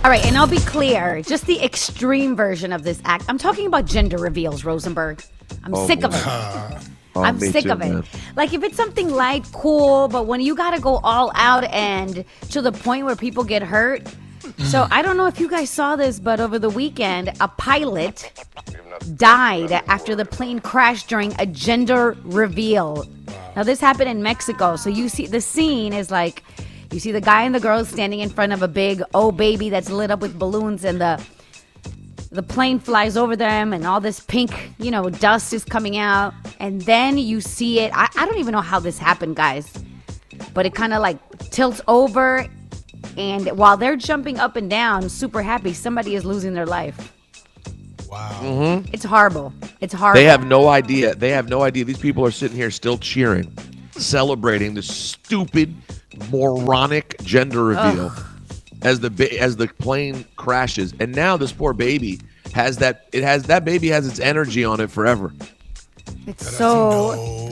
All right, and I'll be clear, just the extreme version of this act. I'm talking about gender reveals, Rosenberg. I'm sick of it. I'm sick of it. Man. Like, if it's something light, cool, but when you got to go all out and to the point where people get hurt. So I don't know if you guys saw this, but over the weekend, a pilot died after the plane crashed during a gender reveal. Now, this happened in Mexico. So you see, the scene is like, you see the guy and the girl standing in front of a big baby that's lit up with balloons, and the plane flies over them, and all this pink, dust is coming out. And then you see it. I don't even know how this happened, guys. But it kind of like tilts over, and while they're jumping up and down, super happy, somebody is losing their life. Wow. Mm-hmm. It's horrible. It's horrible. They have no idea. These people are sitting here still cheering, celebrating this stupid, moronic gender reveal as the plane crashes. And now this poor baby has that baby has its energy on it forever. It's so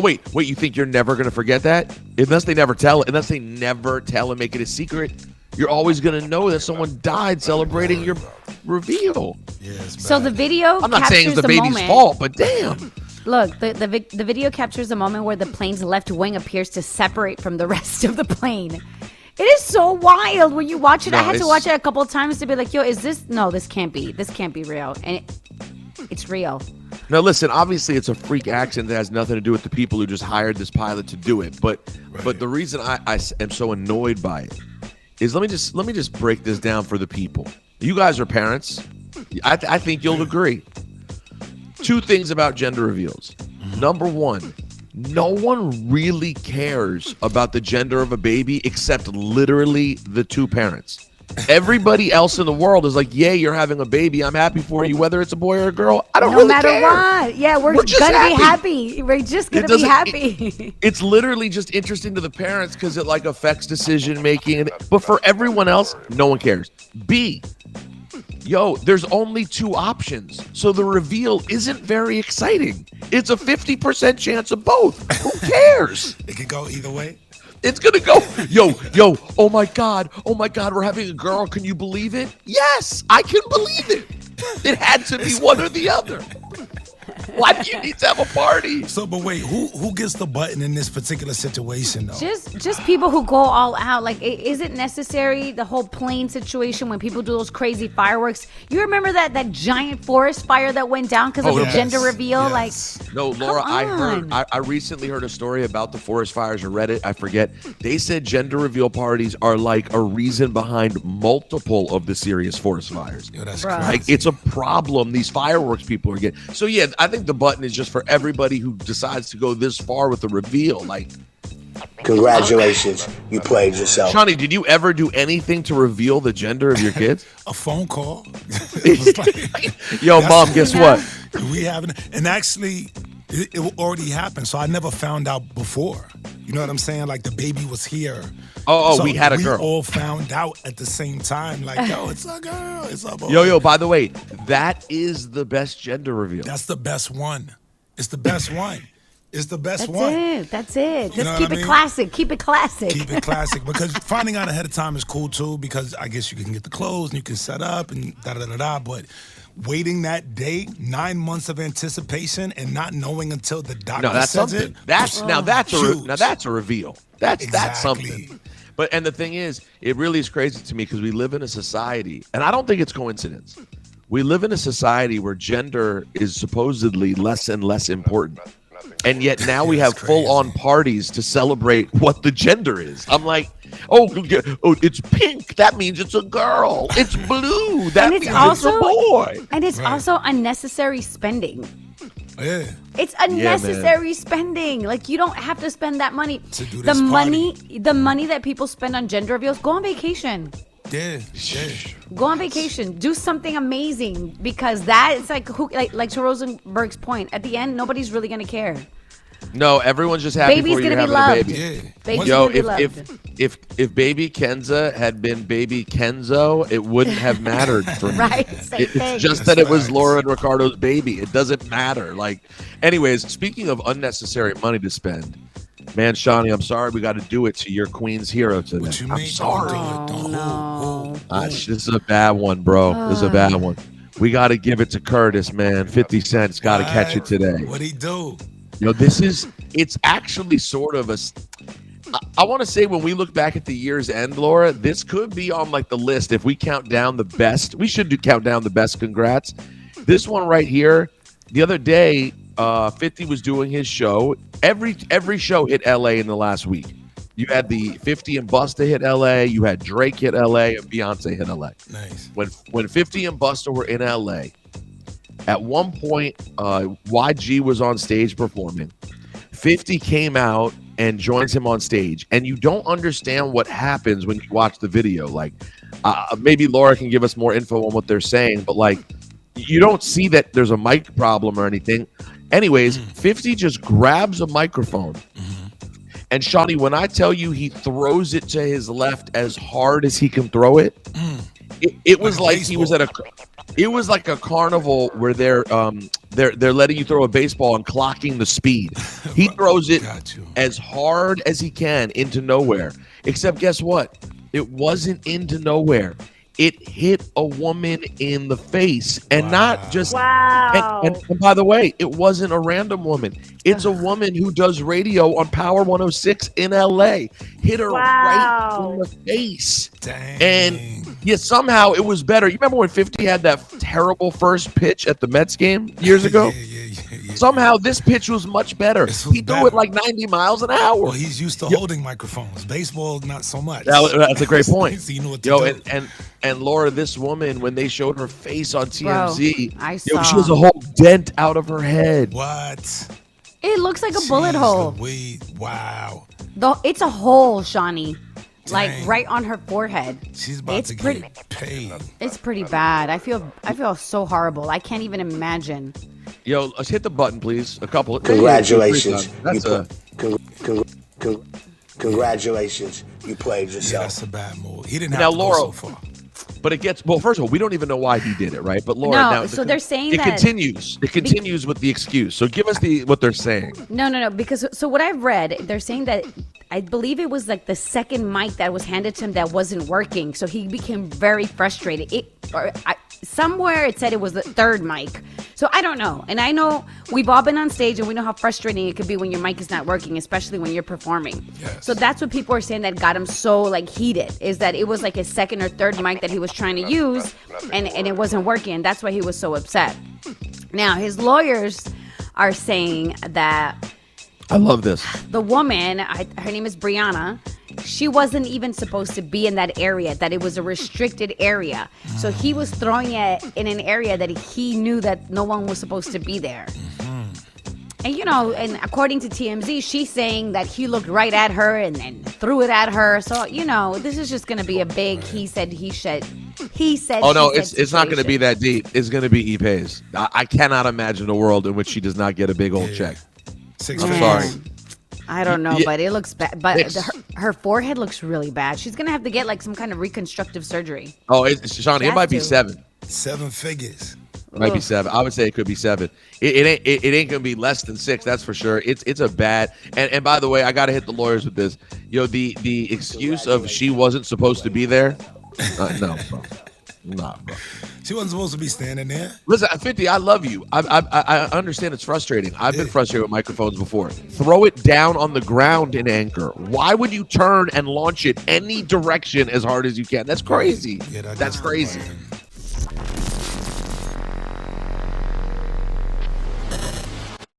wait, you think you're never going to forget that? Unless they never tell and make it a secret, you're always going to know that someone died celebrating your reveal. Yes, so the video I'm not saying it's the baby's fault, but damn. Look, the video captures the moment where the plane's left wing appears to separate from the rest of the plane. It is so wild when you watch it. I had to watch it a couple of times to be like, yo, this can't be real. And it's real. Now, listen, obviously it's a freak accident that has nothing to do with the people who just hired this pilot to do it. But the reason I am so annoyed by it is, let me just break this down for the people. You guys are parents. I think you'll agree. Two things about gender reveals. Number one, no one really cares about the gender of a baby except literally the two parents. Everybody else in the world is like, yay, you're having a baby. I'm happy for you, whether it's a boy or a girl. I don't really care. No matter what. Yeah, we're just gonna be happy. We're just gonna be happy. It's literally just interesting to the parents because it like affects decision making. But for everyone else, no one cares. B, there's only two options. So the reveal isn't very exciting. It's a 50% chance of both. Who cares? It could go either way. It's going to go, oh my God, we're having a girl. Can you believe it? Yes, I can believe it. It had to be one or the other. Why do you need to have a party? So, but wait, who gets the button in this particular situation, though? Just people who go all out. Like, is it necessary, the whole plane situation, when people do those crazy fireworks? You remember that giant forest fire that went down because of the gender reveal? Yes. Like, no, Laura, I recently heard a story about the forest fires, or read it, I forget. They said gender reveal parties are like a reason behind multiple of the serious forest fires. Yo, that's crazy. Like, it's a problem these fireworks people are getting. So yeah, I think the button is just for everybody who decides to go this far with the reveal. Like, congratulations, you played yourself. Shawnee, did you ever do anything to reveal the gender of your kids? A phone call. It was like, yo, mom, guess what? We haven't, and actually, it already happened. So I never found out before. You know what I'm saying? Like, the baby was here. So we had a girl. We all found out at the same time. Like, yo, it's a girl. It's a boy. Yo, by the way, that is the best gender reveal. That's the best one. It's the best one. It's the best That's it. Just keep it classic. Keep it classic. Keep it classic. Because finding out ahead of time is cool, too, because I guess you can get the clothes and you can set up and da-da-da-da. But waiting that day, 9 months of anticipation and not knowing until the doctor says something. it. That's a reveal. That's Exactly. something. And the thing is, it really is crazy to me because we live in a society, and I don't think it's coincidence. We live in a society where gender is supposedly less and less important. And yet now we have full-on parties to celebrate what the gender is. I'm like, it's pink. That means it's a girl. It's blue. That means it's a boy. And it's also unnecessary spending. Yeah. It's unnecessary spending. Like, you don't have to spend that money. To do this the money that people spend on gender reveals, go on vacation. Yeah. Go on vacation. Do something amazing, because that is like to Rosenberg's point. At the end, nobody's really gonna care. No, everyone's just happy Baby's for you gonna be having a loved. baby. Baby's Yo, gonna be loved. if baby Kenza had been baby Kenzo, it wouldn't have mattered for me. Right? Same thing. It's just that it was Laura and Ricardo's baby. It doesn't matter. Like, anyways, speaking of unnecessary money to spend, Man, Shawnee, I'm sorry we got to do it to your Queen's hero today. What you I'm mean? sorry. Oh, no. This is a bad one, bro. This is a bad one. We got to give it to Curtis, man. 50 Cent's got to catch it today. What'd he do? It's actually sort of I want to say when we look back at the year's end, Laura, this could be on like the list. If we count down the best, we should count down the best congrats. This one right here, the other day, 50 was doing his show. Every show hit LA in the last week. You had the 50 and Busta hit LA. You had Drake hit LA and Beyonce hit LA. Nice. When 50 and Busta were in LA, at one point, YG was on stage performing. 50 came out and joins him on stage, and you don't understand what happens when you watch the video. Like, maybe Laura can give us more info on what they're saying, but like, you don't see that there's a mic problem or anything. Anyways, 50 just grabs a microphone. And Shawnee, when I tell you he throws it to his left as hard as he can throw it, it was like he was it was like a carnival where they're letting you throw a baseball and clocking the speed. He throws it as hard as he can into nowhere. Except guess what? It wasn't into nowhere. It hit a woman in the face, and not just. Wow. And by the way, it wasn't a random woman. It's a woman who does radio on Power 106 in LA. Hit her right in the face. Dang. And yeah, somehow it was better. You remember when 50 had that terrible first pitch at the Mets game years ago? Yeah. Somehow this pitch was much better. He threw it like 90 miles an hour. Well, he's used to holding microphones. Baseball, not so much. That's a great point. So you know what to do. And Laura, this woman, when they showed her face on TMZ, I saw. she has a whole dent out of her head. What? It looks like a bullet hole. Wow. It's a hole, Shawnee. Dang. Like right on her forehead. She's about to get paid. It's pretty bad. I feel so horrible. I can't even imagine. Yo, let's hit the button, please. A couple. Congratulations. That's Congratulations. You played yourself. Yeah, that's a bad move. He didn't have to Laura, go so far. But it gets, well, first of all, we don't even know why he did it, right? But Laura, now so they're saying it that continues. It continues with the excuse. So give us what they're saying. No. Because so what I've read, they're saying that I believe it was like the second mic that was handed to him that wasn't working. So he became very frustrated. Somewhere it said it was the third mic. So I don't know. And I know we've all been on stage and we know how frustrating it could be when your mic is not working, especially when you're performing. Yes. So that's what people are saying that got him so like heated, is that it was like his second or third mic that he was trying to use and it wasn't working. That's why he was so upset. Now, his lawyers are saying that I love this. the woman, her name is Brianna, she wasn't even supposed to be in that area, that it was a restricted area. So he was throwing it in an area that he knew that no one was supposed to be there. And, and according to TMZ, she's saying that he looked right at her and then threw it at her. So, this is just going to be a big he said, he said. Oh, no, it's not going to be that deep. It's going to be E-Pays. I cannot imagine a world in which she does not get a big old check. I'm sorry. I don't know, but it looks bad. But her forehead looks really bad. She's going to have to get like some kind of reconstructive surgery. Oh, Shawnee, it might be 7. 7 figures. It might be 7. I would say it could be 7. It ain't gonna be less than 6. That's for sure. It's a bad. And by the way, I gotta hit the lawyers with this. The excuse of she wasn't supposed to be there. No, bro. Nah, bro. She wasn't supposed to be standing there. Listen, 50. I love you. I understand it's frustrating. I've been frustrated with microphones before. Throw it down on the ground in Anchor. Why would you turn and launch it any direction as hard as you can? That's crazy. Yeah, that's crazy.